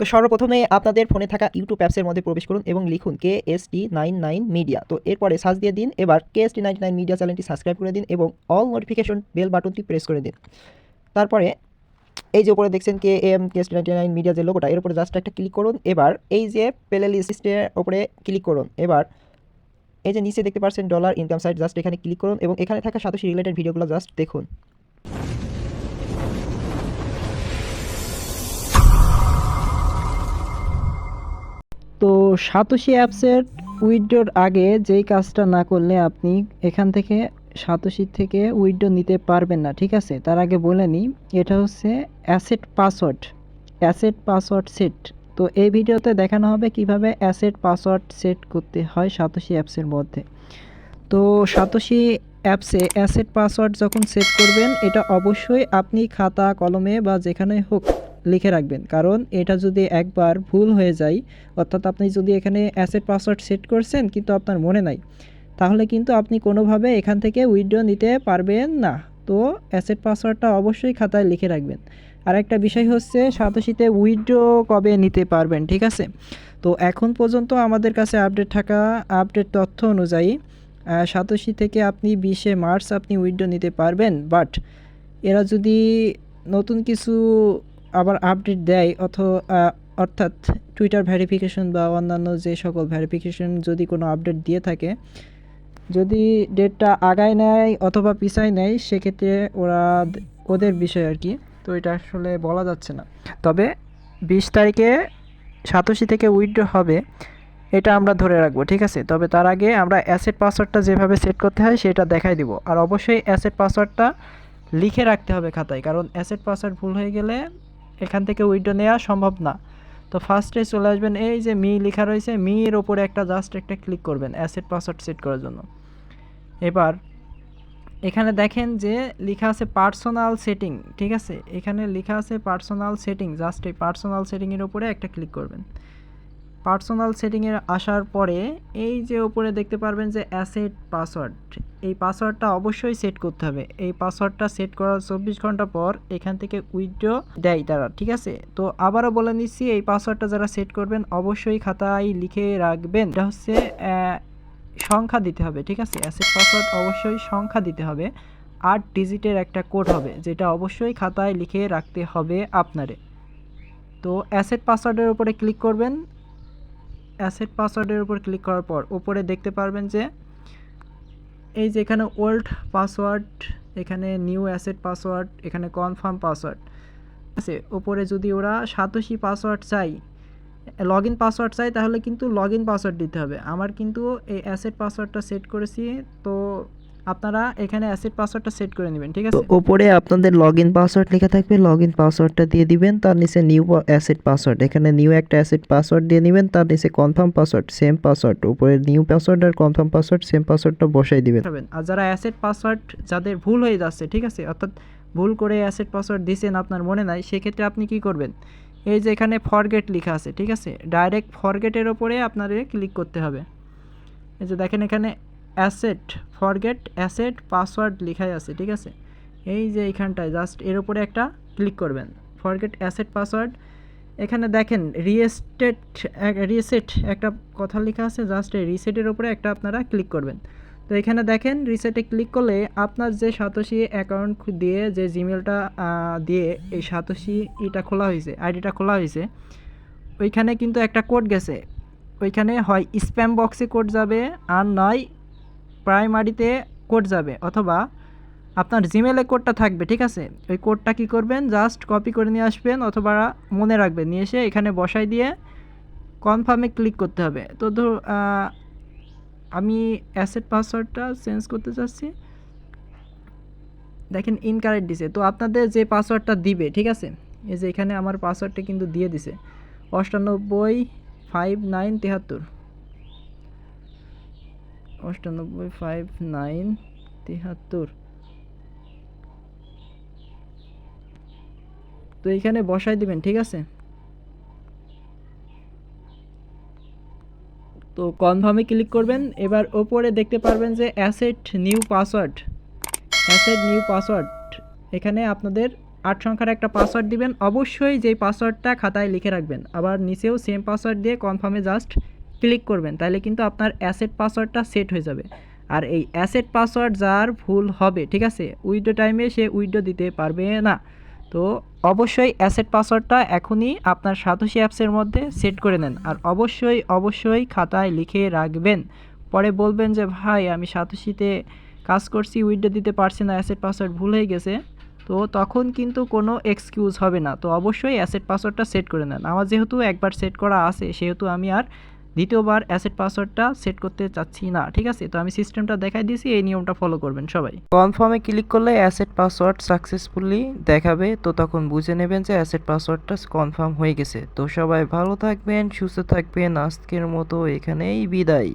তো সর্বপ্রথমে আপনাদের ফোনে থাকা ইউটিউব অ্যাপসের মধ্যে প্রবেশ করুন এবং লিখুন KST99 মিডিয়া। তো এরপরে সার্চ দিয়ে দিন। এবার KST99 মিডিয়া চ্যানেলটি সাবস্ক্রাইব করে দিন এবং অল নোটিফিকেশন বেল বাটনটি প্রেস করে দিন। তারপরে এই যে উপরে দেখছেন KST99 মিডিয়া যে লোগোটা, এর উপরে জাস্ট একটা ক্লিক করুন। এবার এই যে প্লে লিস্টের উপরে ক্লিক করুন। এবার এই যে নিচে দেখতে পাচ্ছেন ডলার ইনকাম সাইট, জাস্ট এখানে ক্লিক করুন এবং এখানে থাকা সাতোশি রিলেটেড ভিডিওগুলো জাস্ট দেখুন। তো সাতোশি অ্যাপসের উইথড্রোর আগে যেই কাজটা না করলে আপনি এখান থেকে সাতোশি থেকে উইথড্রো নিতে পারবেন না, ঠিক আছে? তার আগে বলে নিই, এটা হচ্ছে অ্যাসেট পাসওয়ার্ড সেট। তো এই ভিডিওতে দেখানো হবে কিভাবে অ্যাসেট পাসওয়ার্ড সেট করতে হয় সাতোশি অ্যাপসের মধ্যে। তো সাতোশি অ্যাপসে অ্যাসেট পাসওয়ার্ড যখন সেট করবেন, এটা অবশ্যই আপনি খাতা কলমে বা যেখানে হোক লিখে রাখবেন, কারণ এটা যদি একবার ভুল হয়ে যায়, অর্থাৎ আপনি যদি এখানে অ্যাসেট পাসওয়ার্ড সেট করছেন কিন্তু আপনার মনে নাই, তাহলে কিন্তু আপনি কোনোভাবে এখান থেকে উইথড্র নিতে পারবেন না। তো অ্যাসেট পাসওয়ার্ডটা অবশ্যই খাতায় লিখে রাখবেন। আর একটা বিষয় হচ্ছে সাতোশিতে উইথড্র কবে নিতে পারবেন, ঠিক আছে? তো এখন পর্যন্ত আমাদের কাছে আপডেট তথ্য অনুযায়ী সাতোশি থেকে আপনি 20শে মার্চ আপনি উইথড্র নিতে পারবেন। বাট এরা যদি নতুন কিছু আবার আপডেট দেয় অর্থাৎ টুইটার ভেরিফিকেশন বা অন্যান্য যে সকল ভেরিফিকেশন যদি কোনো আপডেট দিয়ে থাকে, যদি ডেটটা আগায় নেয় অথবা পিছায় নেয়, সেক্ষেত্রে ওদের বিষয় আর কি। তো এটা আসলে বলা যাচ্ছে না। তবে 20 তারিখে সাতোশি থেকে উইথড্র হবে, এটা আমরা ধরে রাখবো, ঠিক আছে? তবে তার আগে আমরা অ্যাসেট পাসওয়ার্ডটা যেভাবে সেট করতে হয় সেটা দেখাই দিব। আর অবশ্যই অ্যাসেট পাসওয়ার্ডটা লিখে রাখতে হবে খাতায়, কারণ অ্যাসেট পাসওয়ার্ড ভুল হয়ে গেলে এখান থেকে উইথড্র নেওয়া সম্ভব না। তো ফার্স্টে চলে আসবেন, এই যে মি লেখা রয়েছে, মির ওপরে জাস্ট একটা ক্লিক করবেন অ্যাসেট পাসওয়ার্ড সেট করার জন্য। এবার এখানে দেখেন যে লেখা আছে পার্সোনাল সেটিং, ঠিক আছে? এখানে লেখা আছে পার্সোনাল সেটিং, জাস্ট এই পার্সোনাল সেটিংয়ের ওপরে একটা ক্লিক করবেন। পার্সোনাল সেটিংয়ে আসার পরে এই যে উপরে দেখতে পারবেন যে অ্যাসেট পাসওয়ার্ড, এই পাসওয়ার্ডটা অবশ্যই সেট করতে হবে। এই পাসওয়ার্ডটা সেট করার 24 ঘন্টা পর এখান থেকে উইথড্র দেয় তারা, ঠিক আছে? তো আবারও বলে নিচ্ছি, এই পাসওয়ার্ডটা যারা সেট করবেন অবশ্যই খাতায় লিখে রাখবেন। এটা হচ্ছে সংখ্যা দিতে হবে, ঠিক আছে? অ্যাসেট পাসওয়ার্ড অবশ্যই সংখ্যা দিতে হবে, 8 ডিজিটের একটা কোড হবে, যেটা অবশ্যই খাতায় লিখে রাখতে হবে আপনারে। তো অ্যাসেট পাসওয়ার্ডের উপরে ক্লিক করবেন। অ্যাসেট পাসওয়ার্ডের উপর ক্লিক করার পর উপরে দেখতে পারবেন যে এই যে এখানে ওল্ড পাসওয়ার্ড, এখানে নিউ অ্যাসেট পাসওয়ার্ড, এখানে কনফার্ম পাসওয়ার্ড আছে। উপরে যদি ওরা সাতোশি পাসওয়ার্ড চাই, লগ ইন পাসওয়ার্ড চাই, তাহলে কিন্তু লগ ইন পাসওয়ার্ড দিতে হবে। আমার কিন্তু এই অ্যাসেট পাসওয়ার্ডটা সেট করেছি, তো আপনারা এখানে অ্যাসেট পাসওয়ার্ডটা সেট করে নেবেন, ঠিক আছে? তো উপরে আপনাদের লগইন পাসওয়ার্ড লেখা থাকবে, লগইন পাসওয়ার্ডটা দিয়ে দিবেন। তার নিচে নিউ অ্যাসেট পাসওয়ার্ড, এখানে নিউ একটা অ্যাসেট পাসওয়ার্ড দিয়ে নেবেন। তার নিচে কনফার্ম পাসওয়ার্ড, সেম পাসওয়ার্ড, উপরে নিউ পাসওয়ার্ড আর কনফার্ম পাসওয়ার্ড, সেম পাসওয়ার্ডটা বসাই দিবেন। আর যারা অ্যাসেট পাসওয়ার্ড যাদের ভুল হয়ে যাচ্ছে, ঠিক আছে, অর্থাৎ ভুল করে অ্যাসেট পাসওয়ার্ড দিয়েছেন আপনার মনে নাই, সেক্ষেত্রে আপনি কি করবেন, এই যে এখানে ফরগেট লেখা আছে, ঠিক আছে, ডাইরেক্ট ফরগেটের ওপরে আপনাদের ক্লিক করতে হবে। এই যে দেখেন এখানে ফরগেট অ্যাসেট পাসওয়ার্ড লেখাই আছে, ঠিক আছে? এই যে এইখানটায় জাস্ট এর উপরে একটা ক্লিক করবেন, ফরগেট অ্যাসেট পাসওয়ার্ড। এখানে দেখেন রিসেট একটা কথা লেখা আছে, জাস্ট এই রিসেটের উপরে একটা আপনারা ক্লিক করবেন। তো এখানে দেখেন রিসেটে ক্লিক করলে আপনার যে সাতোশি অ্যাকাউন্ট দিয়ে যে জিমেলটা দিয়ে এই সাতোশি আইডিটা খোলা হয়েছে, ওইখানে কিন্তু একটা কোড গেছে। ওইখানে হয় স্প্যাম বক্সে কোড যাবে, আর নয় প্রাইমারিতে কোড যাবে, অথবা আপনার জিমেলে কোডটা থাকবে, ঠিক আছে? ওই কোডটা কী করবেন, জাস্ট কপি করে নিয়ে আসবেন অথবা মনে রাখবেন, নিয়ে এসে এখানে বসাই দিয়ে কনফার্মে ক্লিক করতে হবে। তো আমি অ্যাসেট পাসওয়ার্ডটা চেঞ্জ করতে চাচ্ছি, দেখেন ইনকারেক্ট দিছে। তো আপনাদের যে পাসওয়ার্ডটা দিবে, ঠিক আছে, এই যে এখানে আমার পাসওয়ার্ডটা কিন্তু দিয়ে দিছে 985973, 985973। তো এইখানে বসাই দিবেন, ঠিক আছে? তো কনফার্মে ক্লিক করবেন। এবার ওপরে দেখতে পারবেন যে অ্যাসেট নিউ পাসওয়ার্ড, এখানে আপনাদের 8 সংখ্যার একটা পাসওয়ার্ড দিবেন। অবশ্যই যেই পাসওয়ার্ডটা খাতায় লিখে রাখবেন। আবার নিচেও সেম পাসওয়ার্ড দিয়ে কনফার্মে জাস্ট ক্লিক করবেন, তাহলে কিন্তু আপনার অ্যাসেট পাসওয়ার্ডটা সেট হয়ে যাবে। আর এই অ্যাসেট পাসওয়ার্ড যার ভুল হবে, ঠিক আছে, উইথড্র টাইমে সে উইথড্র দিতে পারবে না। তো অবশ্যই অ্যাসেট পাসওয়ার্ডটা এখনই আপনার সাতোশি অ্যাপসের মধ্যে সেট করে নেন। আর অবশ্যই খাতায় লিখে রাখবেন। পরে বলবেন যে ভাই আমি সাতোশিতে কাজ করছি, উইথড্র দিতে পারছি না, অ্যাসেট পাসওয়ার্ড ভুল হয়ে গেছে। তো তখন কিন্তু কোনো এক্সকিউজ হবে না। তো অবশ্যই অ্যাসেট পাসওয়ার্ডটা সেট করে নেন। আমার যেহেতু একবার সেট করা আছে, সেহেতু আমি আর দ্বিতীয়বার অ্যাসেট পাসওয়ার্ডটা সেট করতে চাচ্ছি না, ঠিক আছে। তো আমি সিস্টেমটা দেখাই দিয়েছি, এই নিয়মটা ফলো করবেন সবাই। কনফার্মে ক্লিক করলে অ্যাসেট পাসওয়ার্ড সাকসেসফুলি দেখাবে, তো তখন বুঝে নেবেন যে অ্যাসেট পাসওয়ার্ডটা কনফার্ম হয়ে গেছে। তো সবাই ভালো থাকবেন, সুস্থ থাকবেন, আজকের মতো এখানেই বিদায়।